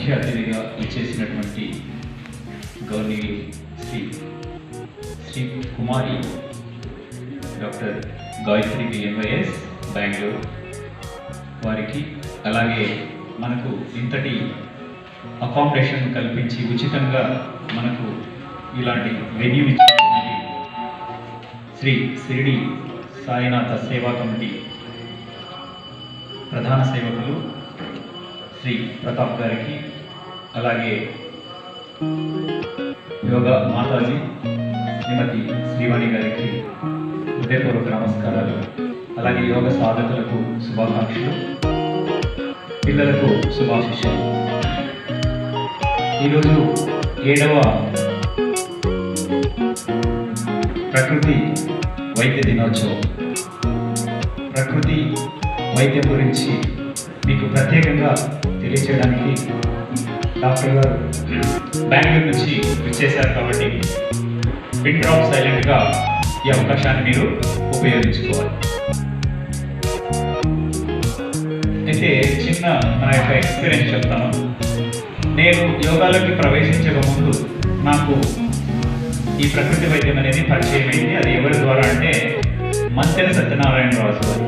ముఖ్య అతిథిగా ఇచ్చేసినటువంటి గౌరవనీయులు శ్రీ కుమారి డాక్టర్ గాయత్రి బిఎంఐఎస్ బెంగళూరు వారికి, అలాగే మనకు ఇంతటి అకామిడేషన్ కల్పించి ఉచితంగా మనకు ఇలాంటి వెన్యూ ఇచ్చినటువంటి శ్రీ షిరిడి సాయినాథ సేవా కమిటీ ప్రధాన సేవకులు శ్రీ ప్రతాప్ గారికి, అలాగే యోగా మాతాజీ శ్రీమతి శ్రీవాణి గారికి హృదయపూర్వక నమస్కారాలు. అలాగే యోగ సాధకులకు శుభాకాంక్షలు, పిల్లలకు శుభాశిష్యులు. ఈరోజు 7వ ప్రకృతి వైద్య దినోత్సవం. ప్రకృతి వైద్యం గురించి మీకు ప్రత్యేకంగా తెలియచేయడానికి డాక్టర్ గారు బెంగళూరు నుంచి వచ్చేసారు కాబట్టి పిన్ డ్రాప్ సైలెంట్గా ఈ అవకాశాన్ని మీరు ఉపయోగించుకోవాలి. అయితే చిన్న నా యొక్క ఎక్స్పీరియన్స్ చెప్తాను. నేను యోగాలోకి ప్రవేశించక ముందు నాకు ఈ ప్రకృతి వైద్యం అనేది పరిచయం అయింది. అది ఎవరి ద్వారా అంటే మంతెన సత్యనారాయణ రాజు గారు.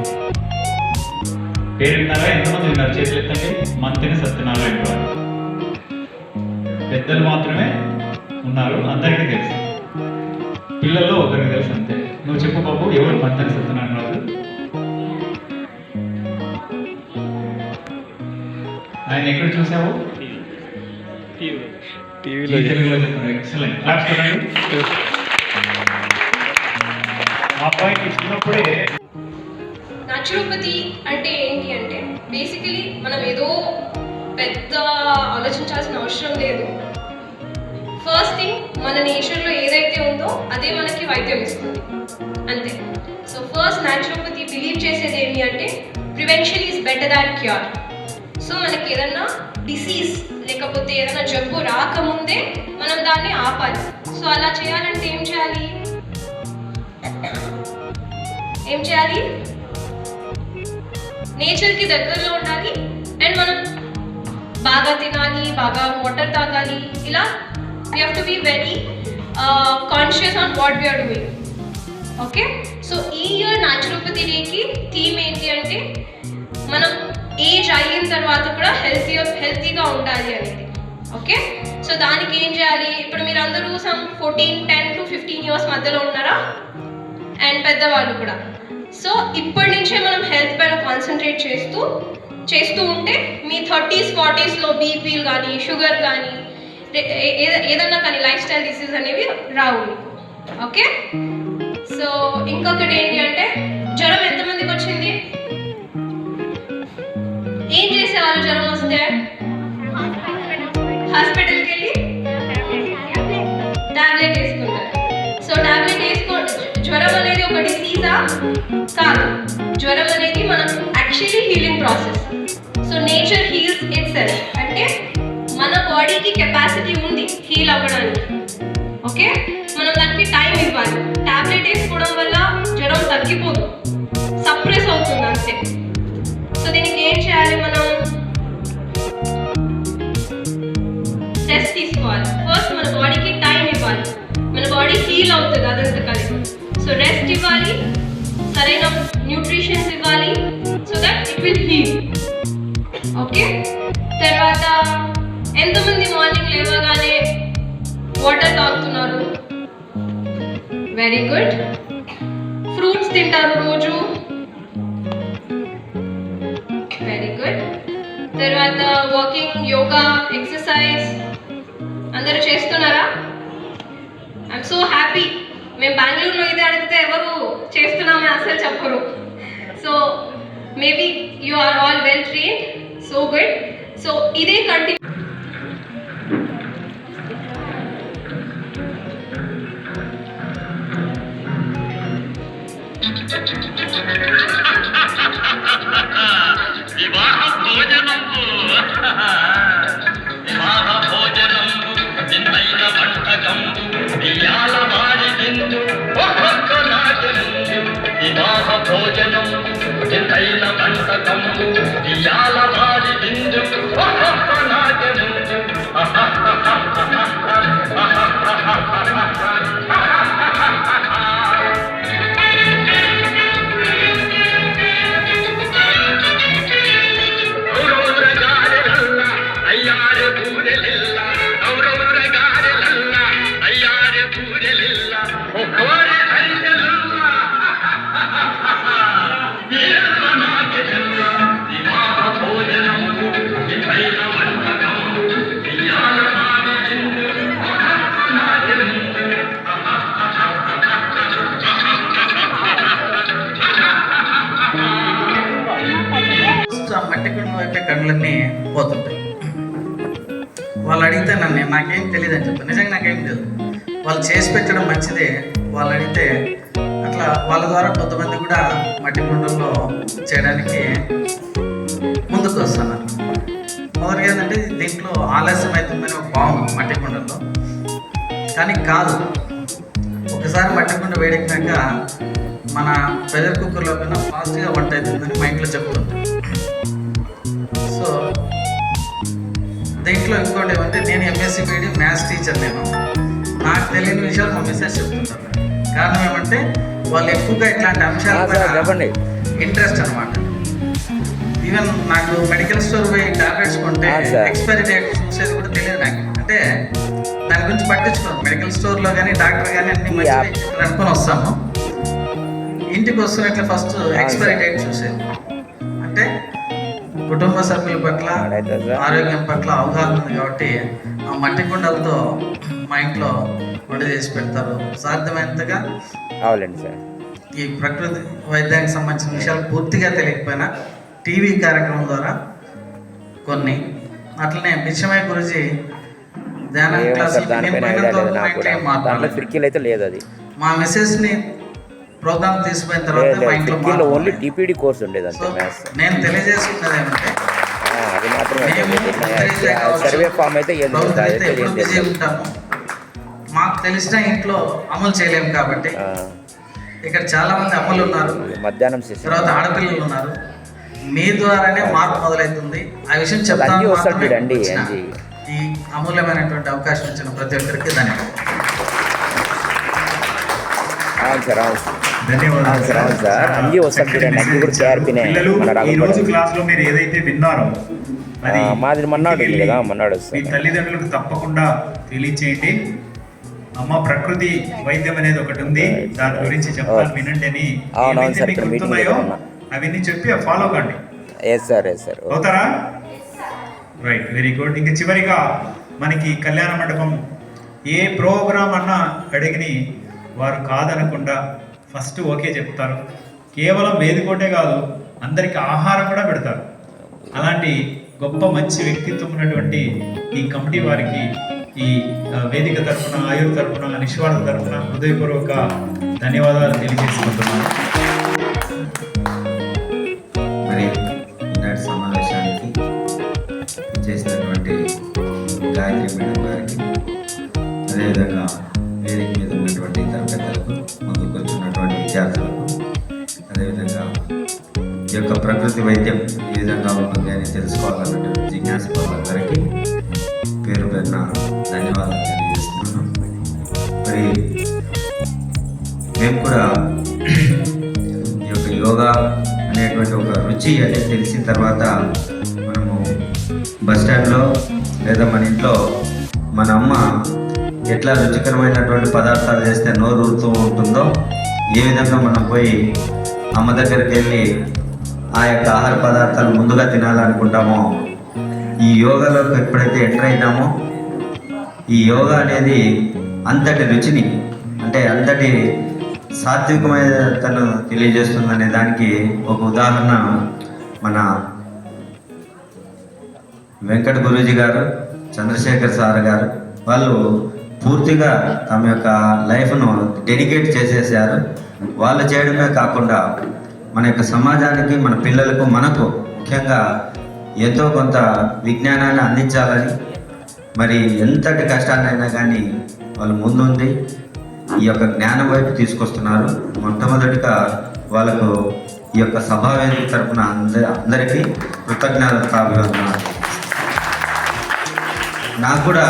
పేరు విన్నారా? ఎంతమంది విన్నారు? చేతులు ఎత్తండి. మంతెన సత్యనారాయణ రాజు. పెద్దలు మాత్రమే ఉన్నారు, అందరికీ తెలుసు. పిల్లల్లో ఒకరికి తెలుసు అంతే. నువ్వు చెప్పు బాబు, ఎవరు మంతెన సత్యనారాయణ రాజు? ఆయన ఎక్కడ చూసావు? టీవీలో. ఎక్సలెంట్. క్లాస్ చూడండి. అబ్బాయికి చిన్నప్పుడే న్యాచురోపతి అంటే ఏంటి అంటే బేసికలీ మనం ఏదో పెద్ద ఆలోచించాల్సిన అవసరం లేదు. ఫస్ట్ థింగ్, మన నేచర్లో ఏదైతే ఉందో అదే మనకి వైద్యం ఇస్తుంది, అంతే. సో ఫస్ట్ న్యాచురోపతి బిలీవ్ చేసేది ఏంటి అంటే prevention is better than cure. So మనకి ఏదన్నా డిసీజ్ లేకపోతే ఏదైనా జబ్బు రాకముందే మనం దాన్ని ఆపాలి. సో అలా చేయాలంటే ఏం చేయాలి? నేచర్కి దగ్గరలో ఉండాలి అండ్ మనం బాగా తినాలి, బాగా వాటర్ తాగాలి. ఇలా we have to be very conscious on what we are doing. Okay, so ఈ ఇయర్ న్యాచురోపతి డేకి థీమ్ ఏంటి అంటే మనం ఏజ్ అయిన తర్వాత కూడా హెల్తీగా ఉండాలి అనేది. ఓకే, సో దానికి ఏం చేయాలి? ఇప్పుడు మీరు అందరూ సమ్ 10 to 15 ఇయర్స్ మధ్యలో ఉన్నారా? అండ్ పెద్దవాళ్ళు కూడా. సో ఇప్పటి నుంచే మనం హెల్త్ పైన కాన్సన్ట్రేట్ చేస్తూ ఉంటే మీ 30s 40sలో బీపీలు కానీ, షుగర్ కానీ, ఏదన్నా కానీ లైఫ్ స్టైల్ డిసీజ్ అనేవి రావు. ఓకే, సో ఇంకొకటి ఏంటి అంటే జ్వరం ఎంతమందికి వచ్చింది? ఏం చేసేవాళ్ళు జ్వరం వస్తే? హాస్పిటల్కి వెళ్ళి టాబ్లెట్ వేసుకుంటారు. సో టాబ్లెట్ జ్వరం అనేది ఒక డిసీజా? కాదు. జ్వరం అనేది మనం actually healing process. So nature heels it self. అంటే మన బాడీకి కెపాసిటీ ఉంది హీల్ అవ్వడానికి. ఓకే, మనం దానికి టైం ఇవ్వాలి. టాబ్లెట్ వేసుకోవడం వల్ల జ్వరం తగ్గిపోదు, సప్రెస్ అవుతుంది అంతే. సో దీనికి ఏం చేయాలి? మనం రెస్ట్ తీసుకోవాలి. ఫస్ట్ మన బాడీకి టైం ఇవ్వాలి. మన బాడీ హీల్ అవుతుంది అదంతా కలిసి. సో రెస్ట్ ఇవ్వాలి, సరైన న్యూట్రిషన్స్ ఇవ్వాలి, so that it will heal. Okay, తర్వాత ఎంతమంది మార్నింగ్ లేవగానే వాటర్ తాగుతున్నారు? Very good. ఫ్రూట్స్ తింటారు రోజు? Very good. తర్వాత వాకింగ్, యోగా, ఎక్సర్సైజ్ అందరూ చేస్తున్నారా? I'm so happy. మేము బెంగళూరులో ఇదే అడిగితే ఎవరు చేస్తున్నామని అసలు చెప్పరు. So maybe you are all well trained. So good. So ఇదే కంటిన్యూ. భోజనం ఎంతైన వంటకము ఇయాల వారి బిందు నాగముందు పోతుంటాయి. వాళ్ళు అడిగితే నాకేం తెలియదు అని చెప్తాను. నిజంగా నాకేం తెలియదు. వాళ్ళు చేసి పెట్టడం మంచిదే. వాళ్ళు అడిగితే అట్లా వాళ్ళ ద్వారా కొంతమంది కూడా మట్టి కుండల్లో చేయడానికి ముందుకు వస్తున్నారు. మొదటిగా ఏంటంటే దీంట్లో ఆలస్యం అవుతుందని ఒక భావన మట్టి కుండల్లో, కానీ కాదు. ఒకసారి మట్టి కుండ వేడెక్కినాక మన ప్రెషర్ కుక్కర్లో కన్నా ఫాస్ట్గా వంట అవుతుందని మా ఇంట్లో చెప్తుంటాను. సో దీంట్లో ఇంకోటి ఏమంటే నేను ఎంఎస్సీ బీఈడి మ్యాథ్స్ టీచర్. నాకు తెలియని విషయాలు మా మిస్సెస్ చెప్తుంటారు. కారణం ఏమంటే వాళ్ళు ఎక్కువగా ఇట్లాంటి అంశాలపైన ఇంట్రెస్ట్ అనమాట. ఈవెన్ నాకు మెడికల్ స్టోర్ పోయి టాబ్లెట్స్ కొంటే ఎక్స్పైరీ డేట్ చూసేది కూడా తెలియదు నాకు. అంటే దాని గురించి పట్టించుకోను. మెడికల్ స్టోర్లో కానీ డాక్టర్ కానీ అన్ని మంచిగా అనుకొని వస్తాము. ఇంటికి వస్తున్నట్లు ఫస్ట్ ఎక్స్పైరీ డేట్ చూసేది. అంటే కుటుంబ సభ్యుల పట్ల ఆరోగ్యం పట్ల అవగాహన ఉంది కాబట్టి ఆ మట్టి కుండలతో మా ఇంట్లో వంట చేసి పెడతారు. సాధ్యమైనంతగా ఈ ప్రకృతి వైద్యానికి సంబంధించిన విషయాలు పూర్తిగా తెలియకపోయినా టీవీ కార్యక్రమం ద్వారా కొన్ని, అట్లనే బిచ్చమయ్య గురుజీ ధ్యాన క్లాసులు మా మిస్సెస్ని ప్రోగ్రామ్ తీసుకుపోయిన తర్వాత మా ఇంట్లో ఓన్లీ టీపీడీ కోర్స్ ఉండేది. నేను తెలియజేసుకున్నది ఏమంటే సర్వే ఫామ్ అయితే ఉంటాము, మాకు తెలిసిన ఇంట్లో అమలు చేయలేము కాబట్టి ఇక్కడ చాలా మంది అమ్మలు ఉన్నారు, మధ్యాహ్నం తర్వాత ఆడపిల్లలు ఉన్నారు. మీ ద్వారానే మార్పు మొదలవుతుంది. ఆ విషయం చెప్తాను. ఈ అమూల్యమైనటువంటి అవకాశం ఇచ్చిన ప్రతి ఒక్కరికి ధన్యవాదాలు. ఈ రోజు క్లాస్ లో మీరు ఏదైతే విన్నారో అది మన్నాడు మీ తల్లిదండ్రులకు తప్పకుండా తెలియచేయండి. అమ్మ ప్రకృతి వైద్యం అనేది ఒకటి ఉంది, దాని గురించి చెప్తాను వినండి అని గుర్తున్నాయో అవన్నీ చెప్పి ఫాలో కండి. అవుతారా? Right, very good. ఇంకా చివరిగా మనకి కళ్యాణ మండపం ఏ ప్రోగ్రామ్ అన్నా అడిగిని వారు కాదనకుండా ఫస్ట్ ఓకే చెప్తారు. కేవలం వేదికోటే కాదు, అందరికి ఆహారం కూడా పెడతారు. అలాంటి గొప్ప మంచి వ్యక్తిత్వం ఉన్నటువంటి ఈ కమిటీ వారికి ఈ వేదిక తరఫున, ఆయుర్ తరఫున, నిస్వార్థ తరఫున హృదయపూర్వక ధన్యవాదాలు తెలియజేసుకుంటున్నాను. మరి ఈనాటి సమావేశానికి చేసినటువంటి గాయత్రి మేడం గారికి, అదేవిధంగా వేదిక మీద ఉన్నటువంటి ఇతర పెద్దలకు, ముందుకు వచ్చినటువంటి విద్యార్థులకు, అదేవిధంగా ఈ యొక్క ప్రకృతి వైద్యం ఏ విధంగా ఉంటుంది అని తెలుసుకోవాలన్నటువంటి జిజ్ఞాస వాళ్ళందరికీ పేరు పేరున ధన్యవాదాలు తెలియజేస్తున్నాను. మరి మేము కూడా ఈ యొక్క యోగా అనేటువంటి ఒక రుచి అనేది తెలిసిన తర్వాత మనము బస్ స్టాండ్లో లేదా మన ఇంట్లో మన అమ్మ ఎట్లా రుచికరమైనటువంటి పదార్థాలు చేస్తే నోరు ఊరుతూ ఉంటుందో, ఏ విధంగా మనం పోయి అమ్మ దగ్గరికి వెళ్ళి ఆ యొక్క ఆహార పదార్థాలు ముందుగా తినాలనుకుంటామో, ఈ యోగాలోకి ఎప్పుడైతే ఎంటర్ అయినామో ఈ యోగా అనేది అంతటి రుచిని, అంటే అంతటి సాత్వికమైనతను తెలియజేస్తుందనే దానికి ఒక ఉదాహరణ మన వెంకట గురూజీ గారు, చంద్రశేఖర్ సార్ గారు, వాళ్ళు పూర్తిగా తమ యొక్క లైఫ్ను డెడికేట్ చేసేసారు. వాళ్ళు చేయడమే కాకుండా మన యొక్క సమాజానికి, మన పిల్లలకు, మనకు ముఖ్యంగా ఎంతో కొంత విజ్ఞానాన్ని అందించాలని, మరి ఎంతటి కష్టాన్నైనా కానీ వాళ్ళు ముందుండి ఈ యొక్క జ్ఞానం వైపు తీసుకొస్తున్నారు. మొట్టమొదటిగా వాళ్ళకు ఈ యొక్క సభావేదిక తరపున అందరికీ కృతజ్ఞతలు. నాకు కూడా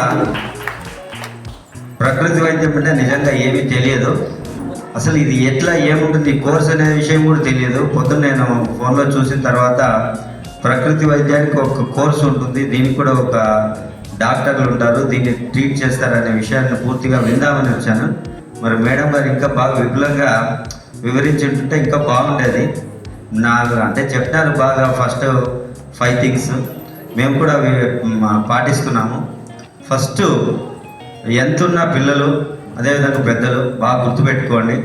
ప్రకృతి వైద్యం అంటే నిజంగా ఏమీ తెలియదు. అసలు ఇది ఎట్లా ఏముంటుంది ఈ కోర్స్ అనే విషయం కూడా తెలియదు. పొద్దున్న నేను ఫోన్లో చూసిన తర్వాత ప్రకృతి వైద్యానికి ఒక కోర్సు ఉంటుంది, దీనికి కూడా ఒక డాక్టర్లు ఉంటారు, దీన్ని ట్రీట్ చేస్తారనే విషయాన్ని పూర్తిగా విందామని వచ్చాను. మరి మేడం గారు ఇంకా బాగా విపులంగా వివరించి ఉంటుంటే ఇంకా బాగుండేది. నాకు అంటే చెప్పినారు బాగా, ఫస్ట్ 5 థింగ్స్ మేము కూడా పాటిస్తున్నాము. ఫస్ట్ ఎంతున్న పిల్లలు, అదేవిధంగా పెద్దలు బాగా గుర్తుపెట్టుకోండి.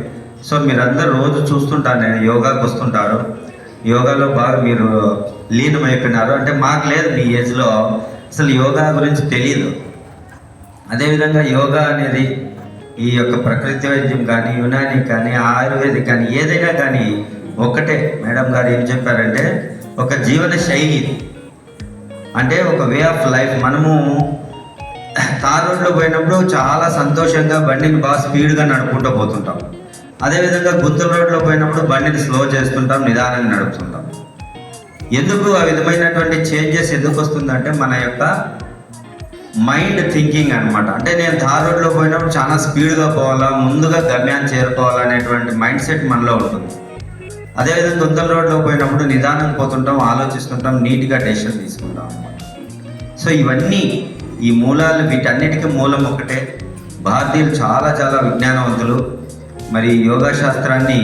సో మీరందరూ రోజు చూస్తుంటారు, నేను యోగాకు వస్తుంటారు, యోగాలో బాగా మీరు లీనమైపోయినారు. అంటే మాకు లేదు మీ ఏజ్లో అసలు యోగా గురించి తెలియదు. అదేవిధంగా యోగా అనేది ఈ యొక్క ప్రకృతి వైద్యం కానీ, యునాని కానీ, ఆయుర్వేదిక్ కానీ, ఏదైనా కానీ ఒక్కటే. మేడం గారు ఏం చెప్పారంటే ఒక జీవన శైలి, అంటే ఒక వే ఆఫ్ లైఫ్. మనము తార్ రోడ్లో పోయినప్పుడు చాలా సంతోషంగా బండిని బాగా స్పీడ్గా నడుపుకుంటూ పోతుంటాం. అదేవిధంగా గుంతల రోడ్లో పోయినప్పుడు బండిని స్లో చేస్తుంటాం, నిదానంగా నడుపుతుంటాం. ఎందుకు ఆ విధమైనటువంటి చేంజెస్ ఎందుకు వస్తుందంటే మన యొక్క మైండ్ థింకింగ్ అనమాట. అంటే నేను తార్ రోడ్లో పోయినప్పుడు చాలా స్పీడ్గా పోవాలా, ముందుగా గమ్యాన్ని చేరుకోవాలనేటువంటి మైండ్ సెట్ మనలో ఉంటుంది. అదేవిధంగా గుంతల రోడ్లో పోయినప్పుడు నిదానం పోతుంటాం, ఆలోచిస్తుంటాం, నీట్గా డెసిషన్ తీసుకుంటాం అనమాట. సో ఇవన్నీ ఈ మూలాలు, వీటన్నిటికీ మూలం ఒకటే. భారతీయులు చాలా చాలా విజ్ఞానవంతులు. మరి యోగా శాస్త్రాన్ని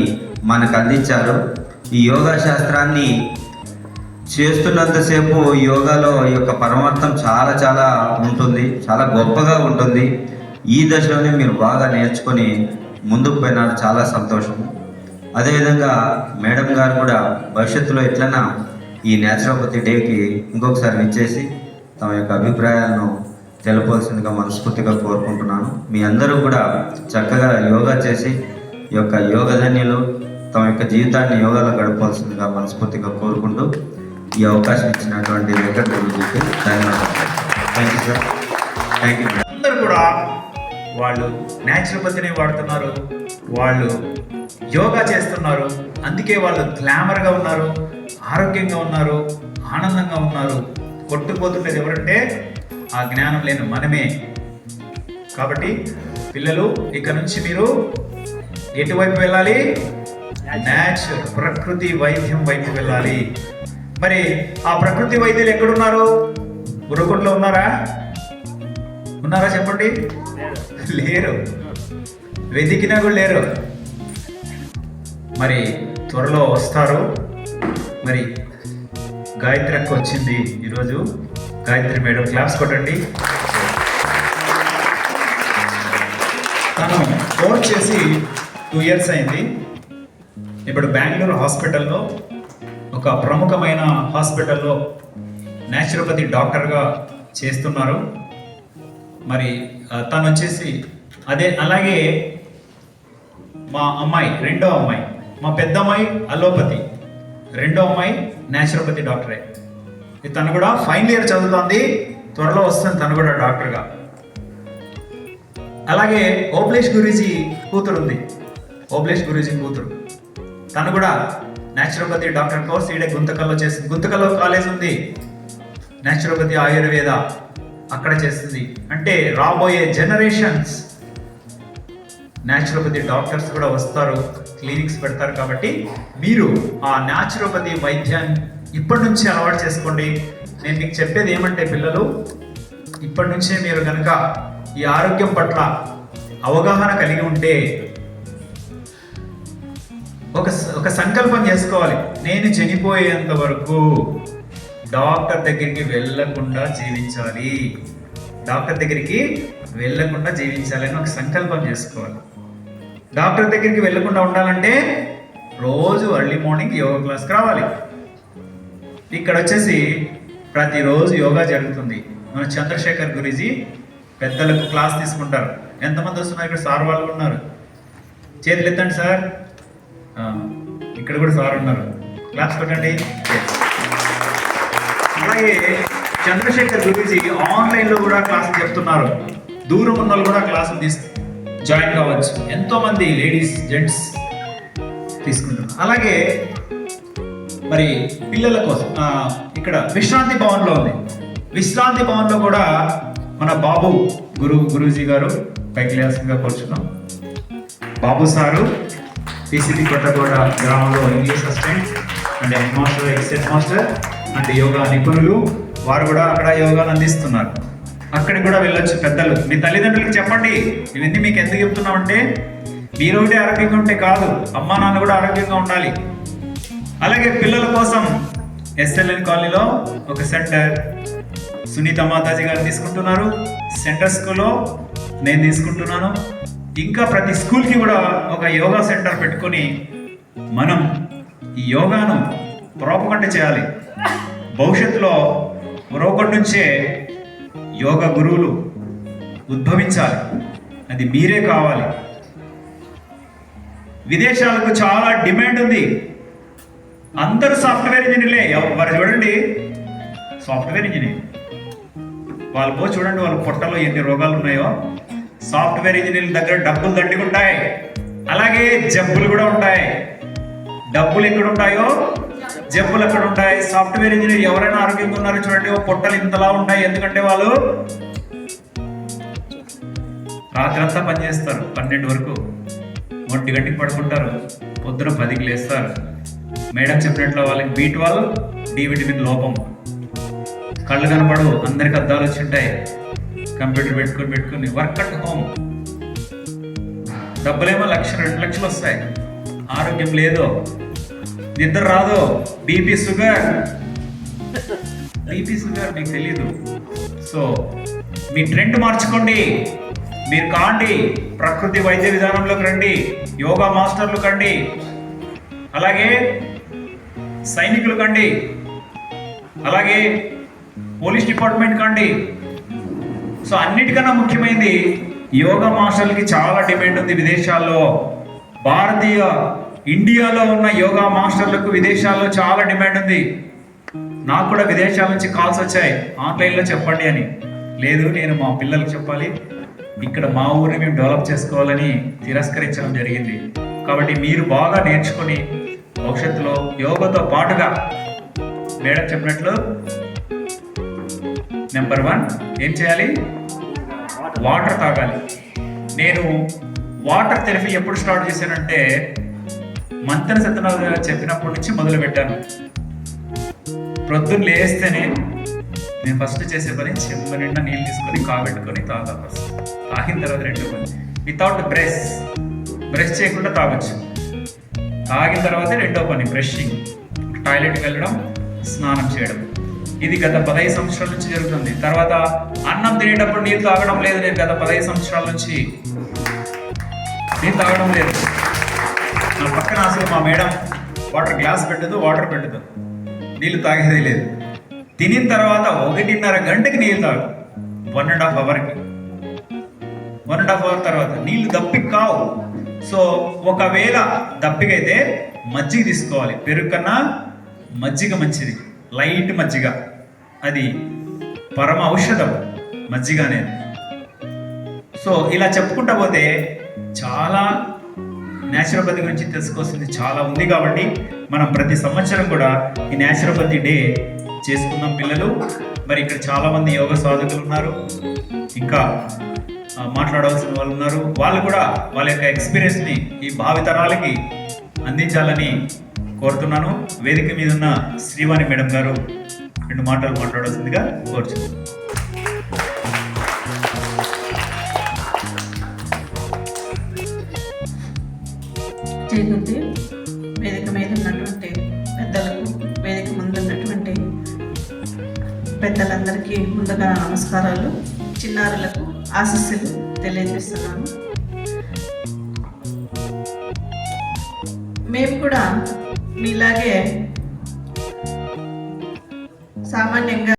మనకు అందించారు. ఈ యోగా శాస్త్రాన్ని చేస్తున్నంతసేపు యోగాలో ఈ యొక్క పరమార్థం చాలా చాలా ఉంటుంది, చాలా గొప్పగా ఉంటుంది. ఈ దశలోనే మీరు బాగా నేర్చుకొని ముందుకు పోయినారు, చాలా సంతోషం. అదేవిధంగా మేడం గారు కూడా భవిష్యత్తులో ఎట్లన్నా ఈ న్యాచురోపతి డేకి ఇంకొకసారి విచ్చేసి తమ యొక్క అభిప్రాయాలను తెలపాల్సిందిగా మనస్ఫూర్తిగా కోరుకుంటున్నాను. మీ అందరూ కూడా చక్కగా యోగా చేసి ఈ యొక్క యోగధన్యులు తమ యొక్క జీవితాన్ని యోగాలో గడపాల్సిందిగా మనస్ఫూర్తిగా కోరుకుంటూ ఈ అవకాశం ఇచ్చినటువంటి వెంకట గురుజీకి ధన్యవాదాలు. Thank you sir. Thank you. అందరూ కూడా వాళ్ళు న్యాచురోపతిని వాడుతున్నారు, వాళ్ళు యోగా చేస్తున్నారు. అందుకే వాళ్ళు గ్లామర్గా ఉన్నారు, ఆరోగ్యంగా ఉన్నారు, ఆనందంగా ఉన్నారు. కొట్టుకుపోతుండేది ఎవరంటే ఆ జ్ఞానం లేని మనమే. కాబట్టి పిల్లలు, ఇక నుంచి మీరు ఎటువైపు వెళ్ళాలి? న్యాచురల్ ప్రకృతి వైద్యం వైపు వెళ్ళాలి. మరి ఆ ప్రకృతి వైద్యులు ఎక్కడున్నారు? గురుకుంటలో ఉన్నారా? ఉన్నారా చెప్పండి? లేరు. వెతికినా కూడా లేరు. మరి త్వరలో వస్తారు. మరి గాయత్రి అక్క వచ్చింది ఈరోజు. గాయత్రి మేడం క్లాప్స్ కొట్టండి. తను కోర్స్ చేసి 2 years అయింది. ఇప్పుడు బెంగళూరు హాస్పిటల్లో, ఒక ప్రముఖమైన హాస్పిటల్లో న్యాచురోపతి డాక్టర్గా చేస్తున్నారు. మరి తను వచ్చేసి అలాగే మా అమ్మాయి, రెండో అమ్మాయి, మా పెద్ద అమ్మాయి అలోపతి, రెండో అమ్మాయి న్యాచురోపతి డాక్టరే. తను కూడా ఫైనల్ ఇయర్ చదువుతోంది, త్వరలో వస్తుంది తను కూడా డాక్టర్గా. అలాగే ఓబ్లేష్ గురూజీ కూతురు ఉంది, ఓబ్లేష్ గురూజీ కూతురు, తను కూడా న్యాచురోపతి డాక్టర్ కోర్స్ ఈడే గుంతకల్లో చేస్తుంది. గుంతకల్లో కాలేజ్ ఉంది, న్యాచురోపతి ఆయుర్వేద, అక్కడ చేస్తుంది. అంటే రాబోయే జనరేషన్స్ న్యాచురోపతి డాక్టర్స్ కూడా వస్తారు, క్లినిక్స్ పెడతారు. కాబట్టి మీరు ఆ న్యాచురోపతి వైద్యాన్ని ఇప్పటి నుంచే అలవాటు చేసుకోండి. నేను మీకు చెప్పేది ఏమంటే పిల్లలు, ఇప్పటి నుంచే మీరు కనుక ఈ ఆరోగ్యం పట్ల అవగాహన కలిగి ఉంటే ఒక సంకల్పం చేసుకోవాలి. నేను చనిపోయేంత వరకు డాక్టర్ దగ్గరికి వెళ్ళకుండా జీవించాలి, డాక్టర్ దగ్గరికి వెళ్ళకుండా జీవించాలి అని ఒక సంకల్పం చేసుకోవాలి. డాక్టర్ దగ్గరికి వెళ్ళకుండా ఉండాలంటే రోజు ఎర్లీ మార్నింగ్ యోగా క్లాస్కి రావాలి. ఇక్కడ వచ్చేసి ప్రతిరోజు యోగా జరుగుతుంది. మన చంద్రశేఖర్ గురూజీ పెద్దలకు క్లాస్ తీసుకుంటారు. ఎంతమంది వస్తున్నారు? ఇక్కడ సార్ వాళ్ళు ఉన్నారు, చేతులు ఎత్తండి సార్. ఇక్కడ కూడా సార్ ఉన్నారు, క్లాస్ పెట్టండి. అలాగే చంద్రశేఖర్ గురూజీ ఆన్లైన్లో కూడా క్లాసులు చెప్తున్నారు. దూరం ఉన్న వాళ్ళు కూడా క్లాసులు జాయిన్ కావచ్చు. ఎంతోమంది లేడీస్, జెంట్స్ తీసుకుంటున్నారు. అలాగే మరి పిల్లల కోసం ఇక్కడ విశ్రాంతి భవన్లో ఉంది. విశ్రాంతి భవన్లో కూడా మన బాబు గురూజీ గారు పైకి లేయాల్సిందిగా కోరుచున్నాం. బాబు సారు టీసీపీ కొత్తగూడ గ్రామంలో English assistant and head master, ex head master and yoga నిపుణులు, వారు కూడా అక్కడ యోగాను అందిస్తున్నారు. అక్కడికి కూడా వెళ్ళొచ్చు. పెద్దలు, మీ తల్లిదండ్రులకు చెప్పండి. ఇవన్నీ మీకు ఎందుకు చెప్తున్నామంటే మీరు ఒకటి ఆరోగ్యంగా ఉంటే కాదు, అమ్మా నాన్న కూడా ఆరోగ్యంగా ఉండాలి. అలాగే పిల్లల కోసం ఎస్ఎల్ఎన్ కాలనీలో ఒక సెంటర్ సునీత మాతాజీ గారు తీసుకుంటున్నారు. సెంటర్ స్కూల్లో నేను తీసుకుంటున్నాను. ఇంకా ప్రతి స్కూల్కి కూడా ఒక యోగా సెంటర్ పెట్టుకొని మనం ఈ యోగాను ప్రాపగండ చేయాలి. భవిష్యత్తులో మరొకటి నుంచే యోగా గురువులు ఉద్భవించాలి. అది మీరే కావాలి. విదేశాలకు చాలా డిమాండ్ ఉంది. అందరూ సాఫ్ట్వేర్ ఇంజనీర్లే. మరి చూడండి, సాఫ్ట్వేర్ ఇంజనీర్ వాళ్ళు పో చూడండి, వాళ్ళ పొట్టలో ఎన్ని రోగాలు ఉన్నాయో. సాఫ్ట్వేర్ ఇంజనీర్ల దగ్గర డబ్బులు దండిగా ఉంటాయి, అలాగే జబ్బులు కూడా ఉంటాయి. డబ్బులు ఎక్కడ ఉంటాయో జబ్బులు ఎక్కడ ఉంటాయి. సాఫ్ట్వేర్ ఇంజనీర్ ఎవరైనా ఆరోగ్యంగా ఉన్నారో చూడండి, పొట్టలు ఇంతలా ఉంటాయి. ఎందుకంటే వాళ్ళు రాత్రంతా పనిచేస్తారు, 12 వరకు, 1 గంటకి పడుకుంటారు, పొద్దున 10కి లేస్తారు. మేడం చెప్పినట్లు వాళ్ళకి B12, D విటమిన్ లోపం, కళ్ళు కనపడవు, అందరికి అద్దాలు వచ్చి ఉంటాయి, కంప్యూటర్ పెట్టుకుని వర్క్ అట్ హోమ్. డబ్బులేమో 1,00,000, 2 లక్షలు వస్తాయి. ఆరోగ్యం లేదు, నిద్ర రాదు, బీపీ షుగర్ మీకు తెలీదు. సో మీ ట్రెండ్ మార్చుకోండి. మీరు కాండి, ప్రకృతి వైద్య విధానంలోకి రండి, యోగా మాస్టర్లు కండి, అలాగే సైనికులు కండి, అలాగే పోలీస్ డిపార్ట్మెంట్ కండి. సో అన్నిటికన్నా ముఖ్యమైనది యోగా మాస్టర్లకి చాలా డిమాండ్ ఉంది విదేశాల్లో. ఇండియాలో ఉన్న యోగా మాస్టర్లకు విదేశాల్లో చాలా డిమాండ్ ఉంది. నాకు కూడా విదేశాల నుంచి కాల్స్ వచ్చాయి, ఆన్లైన్లో చెప్పండి అని. లేదు, నేను మా పిల్లలకు చెప్పాలి, ఇక్కడ మా ఊరిని మేము డెవలప్ చేసుకోవాలని తిరస్కరించడం జరిగింది. కాబట్టి మీరు బాగా నేర్చుకొని భవిష్యత్తులో యోగాతో పాటుగా మేడం చెప్పినట్లు నెంబర్ 1 ఏం చేయాలి? వాటర్ తాగాలి. నేను వాటర్ థెరపీ ఎప్పుడు స్టార్ట్ చేశానంటే మంతెన సత్యనారాయణ గారు చెప్పినప్పటి నుంచి మొదలు పెట్టాను. ప్రొద్దున లేస్తేనే నేను ఫస్ట్ చేసే పని చెంబు నిండా నీళ్ళు తీసుకొని కాబెట్టుకొని తాగాలి. ఫస్ట్ తాగిన తర్వాత రెండో పని వితౌట్ బ్రష్ చేయకుండా తాగొచ్చు. తాగిన తర్వాత రెండో పని బ్రషింగ్, టాయిలెట్కి వెళ్ళడం, స్నానం చేయడం. ఇది గత 15 సంవత్సరాల నుంచి జరుగుతుంది. తర్వాత అన్నం తినేటప్పుడు నీళ్ళు తాగడం లేదు. నేను గత 15 సంవత్సరాల నుంచి నీళ్ళు తాగడం లేదు. నా పక్కన అసలు మా మేడం వాటర్ గ్లాస్ పెట్టదు, వాటర్ పెట్టదు, నీళ్ళు తాగేది లేదు. తినిన తర్వాత 1.5 గంటకి నీళ్ళు తాగు, 1.5 అవర్కి. 1.5 అవర్ తర్వాత నీళ్ళు దప్పిక కావు. సో ఒకవేళ దప్పికైతే మజ్జిగ తీసుకోవాలి. పెరుగు కన్నా మజ్జిగ మంచిది, లైట్ మజ్జిగ. అది పరమ ఔషధం మజ్జిగ అనేది. సో ఇలా చెప్పుకుంటా పోతే చాలా న్యాచురోపతి గురించి తెలుసుకోవాల్సింది చాలా ఉంది. కాబట్టి మనం ప్రతి సంవత్సరం కూడా ఈ న్యాచురోపతి డే చేసుకుందాం పిల్లలు. మరి ఇక్కడ చాలామంది యోగ సాధకులు ఉన్నారు, ఇంకా మాట్లాడవలసిన వాళ్ళు ఉన్నారు. వాళ్ళు కూడా వాళ్ళ యొక్క ఎక్స్పీరియన్స్ని ఈ భావితరాలకి అందించాలని కోరుతున్నాను. వేదిక మీద ఉన్న శ్రీవాణి మేడం గారు 2 మాటలు మాట్లాడాల్సిందిగా కోరుచున్నాను. జయగుర్తి వేదిక మీద ఉన్నటువంటి పెద్దలకు, వేదిక ముందు ఉన్నటువంటి పెద్దలందరికీ ముందుగా నమస్కారాలు, చిన్నారులకు ఆశీస్సులు తెలియజేస్తున్నాను. మేము కూడా మీలాగే సామాన్యంగా